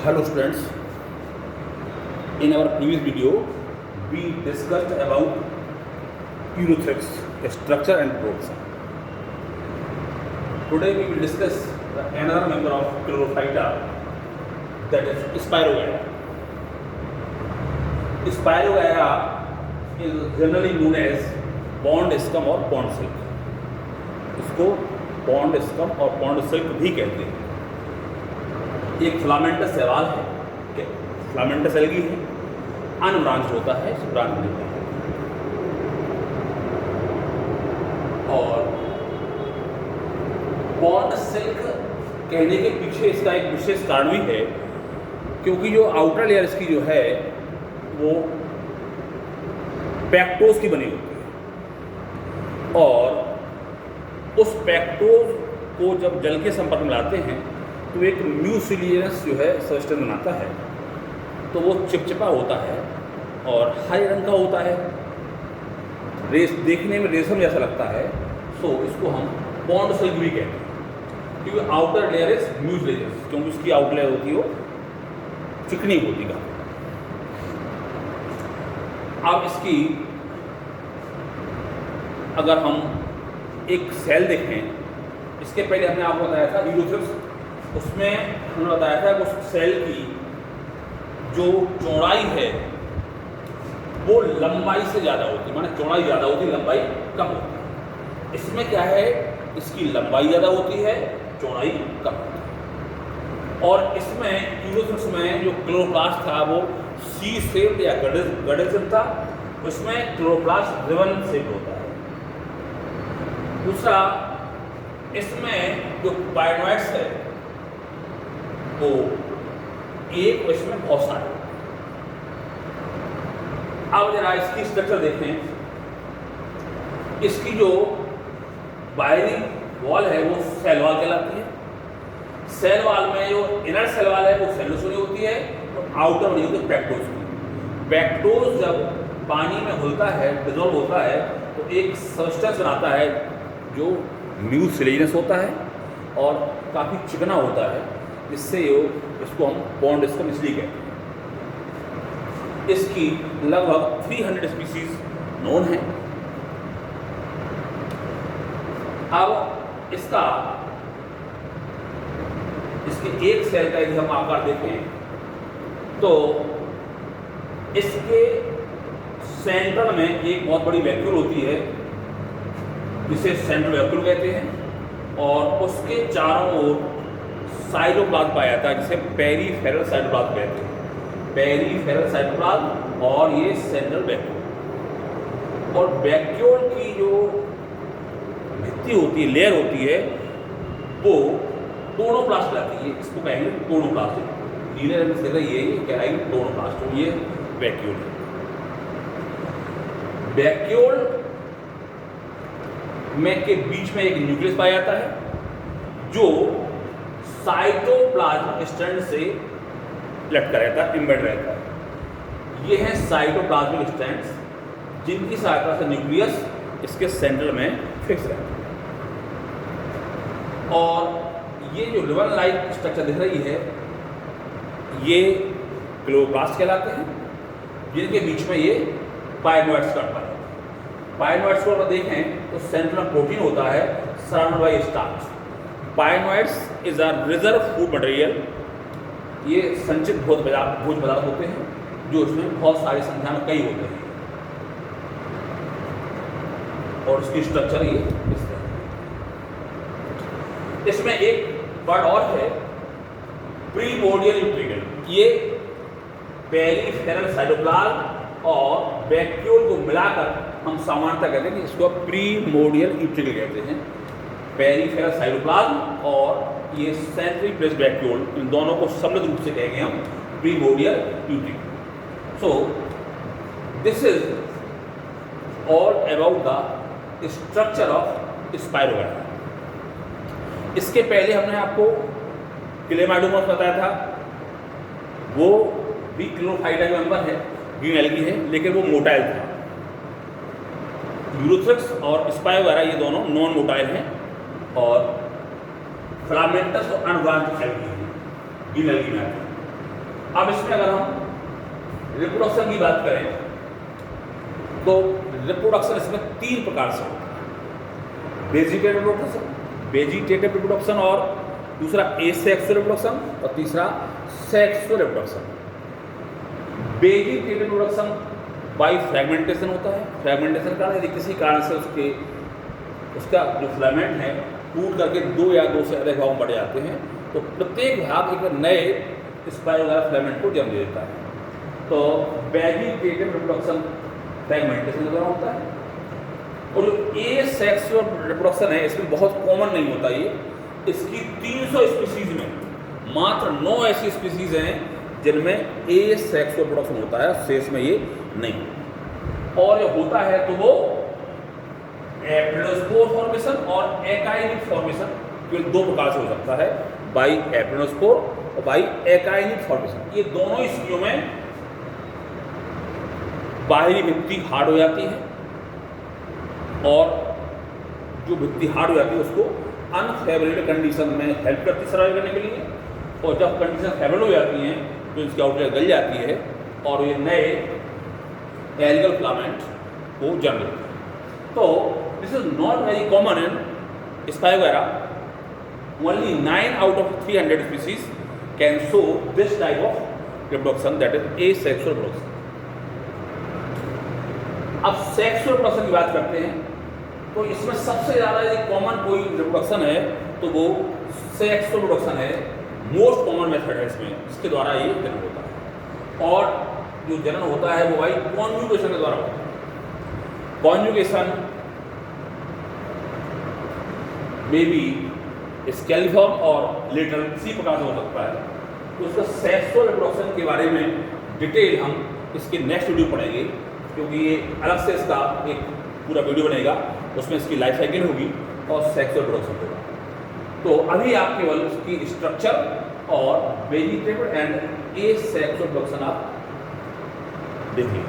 Hello students, in our previous video we discussed about Urethrix structure and growth. Today we will discuss another member of Chlorophyta, that is Spirogyra. Spirogyra is generally known as pond scum or pond silk. इसको pond scum और pond silk भी कहते हैं। एक filamentous शैवाल है, filamentous algae है, unbranch होता है, इस ब्रांच नहीं है। और पॉन्ड सिल्क कहने के पीछे इसका एक विशेष कारण भी है, क्योंकि जो आउटर लेयर इसकी जो है वो पैक्टोज की बनी होती है, और उस पैक्टोज को जब जल के संपर्क में लाते हैं तो एक म्यूसिलियस जो है सब्सटेंस बनाता है। तो वो चिपचिपा होता है और हरे रंग का होता है, देखने में रेशम जैसा लगता है। सो इसको हम पॉन्ड सिल्क भी कहते हैं, क्योंकि आउटर लेयर इज म्यूसिलियस, क्योंकि उसकी आउटर लेयर होती है वो चिकनी होती है। अब इसकी अगर हम एक सेल देखें, इसके पहले हमने आपको बताया था यूरोथ्रिप्स, उसमें हमने बताया था कि उस सेल की जो चौड़ाई है वो लंबाई से ज़्यादा होती है, माने चौड़ाई ज़्यादा होती है, लंबाई कम होती है। इसमें क्या है, इसकी लंबाई ज़्यादा होती है, चौड़ाई कम होती है। और इसमें यूरोथ्रिप्स में जो क्लोरोप्लास्ट था वो सी शेप या गडल शेप था, उसमें क्लोरोप्लास्ट रिबन शेप होता है। दूसरा, इसमें जो पायनोइड्स है वो एक, इसमें बहुत सारे। अब जरा इसकी स्ट्रक्चर देखें। इसकी जो बाहरी वॉल है वो सेल वॉल कहलाती है। सेल वॉल में जो इनर सेल वॉल है वो सेलुलोज होती है, और आउटर बनी होती है पैक्टोज की। पैक्टोज जब पानी में घुलता है, डिजोल्व होता है, तो एक सब्सटेंस बनाता है जो म्यूसिलियस होता है और काफ़ी चिकना होता है, जिससे इसको हम पॉन्ड स्कम इसलिए कहते हैं। इसकी लगभग 300 स्पीसीज नोन है। अब इसके एक सेल का यदि हम आकार देखें तो इसके सेंटर में एक बहुत बड़ी वैक्यूल होती है, जिसे सेंट्रल वैक्यूल कहते हैं, और उसके चारों ओर साइटोप्लाज्म पाया जाता है, जिसे पेरीफेरल साइटोप्लाज्म कहते हैं। पेरीफेरल साइटोप्लाज्म और ये सेंट्रल वैक्यूल। और वैक्यूल की जो भित्ति होती है, लेयर होती है, वो टोनोप्लास्ट रहती है। इसको कहेंगे टोनोप्लास्ट। नीले रंग से ये कहेंगे टोनोप्लास्ट, ये वैक्यूल है। वैक्यूल में के बीच में एक न्यूक्लियस पाया जाता है, जो साइटोप्लाज्मिक स्ट्रैंड से लटका रहता है, एम्बेड रहता है। ये हैं साइटोप्लाज्मिक स्ट्रैंड्स, जिनकी सहायता से न्यूक्लियस इसके सेंटर में फिक्स रहता है। और ये जो रिबन लाइक स्ट्रक्चर दिख रही है, ये क्लोरोप्लास्ट कहलाते हैं, जिनके बीच में ये पायनोइड्स कट पाए। पायनोइड्स को अगर देखें तो सेंटर में प्रोटीन होता है, surrounded by starch. Pyrenoids is a reserve food material. ये संचित भोज्य पदार्थ होते हैं, जो इसमें बहुत सारी संख्या में कई होते हैं। और इसकी स्ट्रक्चर ये इस तरह। इसमें एक वर्ड और है, प्रीमोर्डियल यूट्रिकल। ये पेरीफेरल साइटोप्लाज्म और वैक्यूल को मिलाकर हम सामान्यतः कहते हैं कि इसको प्रीमोर्डियल यूट्रिकल कहते हैं। पेरीफेरल साइटोप्लाज्म और ये सेंट्रली प्लेस्ड वैक्यूल, इन दोनों को सम्मिलित रूप से कहेंगे हम primordial utricle. So this is all about the structure of spirogyra. इसके पहले हमने आपको क्लेमाइडोमोस बताया था, वो भी क्लोरोफाइटा का मेंबर है, ग्रीन एल्गी है, लेकिन वो मोटाइल था। यूरोथ्रिक्स और स्पाइरोगाइरा ये दोनों नॉन मोटाइल हैं, और फिलामेंटस और अनब्रांच एल्गी है, ग्रीन एल्गी में आते हैं। अब इसमें अगर हम रिप्रोडक्शन की बात करें तो रिप्रोडक्शन इसमें 3 प्रकार से होता है। वेजिटेटिव रिप्रोडक्शन और दूसरा एसेक्सुअल रिप्रोडक्शन और तीसरा sexual reproduction. Vegetative reproduction by fragmentation होता है। फ्रेगमेंटेशन का यदि किसी कारण से उसका जो फिलामेंट है टूट करके 2 या 2 से अधिक भागों में बढ़ जाते हैं तो प्रत्येक भाग एक नए स्पाइरल वाला फिलामेंट को जन्म देता है। तो वेजिटेटिव रिप्रोडक्शन फ्रेगमेंटेशन के द्वारा होता है। और जो एसेक्सुअल रिप्रोडक्शन है इसमें बहुत कॉमन नहीं होता ये। इसकी 300 स्पीसीज में मात्र 9 ऐसी स्पीसीज हैं जिनमें एसेक्सुअल रिप्रोडक्शन होता है, शेष में ये नहीं। और जो होता है तो वो एप्रिडोस्पोर फॉर्मेशन और एकाइनिक फॉर्मेशन केवल 2 प्रकार से हो सकता है, बाई एप्रिडोस्पोर और बाई एकाइनिक फॉर्मेशन। ये दोनों स्थितियों में बाहरी भित्ति हार्ड हो जाती है और जो भित्ति हार्ड हो जाती है उसको अनफेवरेबल कंडीशन में हेल्प करती है सर्वाइव करने के लिए। और जब कंडीशन फेवरेबल हो जाती हैं तो इसकी आउटलेयर गल जाती है और ये नए एल्गल फिलामेंट को जन्म देते हैं। तो this is not very common in Spirogyra. Only 9 out of 300 species can show this type of reproduction, that is asexual reproduction. अब सेक्सुअल रिप्रोडक्शन की बात करते हैं तो इसमें सबसे ज़्यादा यदि कॉमन कोई रिप्रोडक्शन है तो वो सेक्सुअल रिप्रोडक्शन है। मोस्ट कॉमन मेथड है इसमें, इसके द्वारा ये जन्म होता है। और जो जन्म होता है वो भाई कॉन्जुगेशन के द्वारा होता है। कॉन्जुगेशन में भी स्केलिफॉर्म और लेटर इसी प्रकार से हो सकता है। तो उसका सेक्सुअल रिप्रोडक्शन के बारे में डिटेल हम इसके नेक्स्ट वीडियो पढ़ेंगे, क्योंकि ये अलग से इसका एक पूरा वीडियो बनेगा, उसमें इसकी लाइफ साइकिल होगी और सेक्सुअल रिप्रोडक्शन होगा। तो अभी आप केवल उसकी स्ट्रक्चर और वेजिटेबल एंड एसेक्सुअल रिप्रोडक्शन आप देखिए।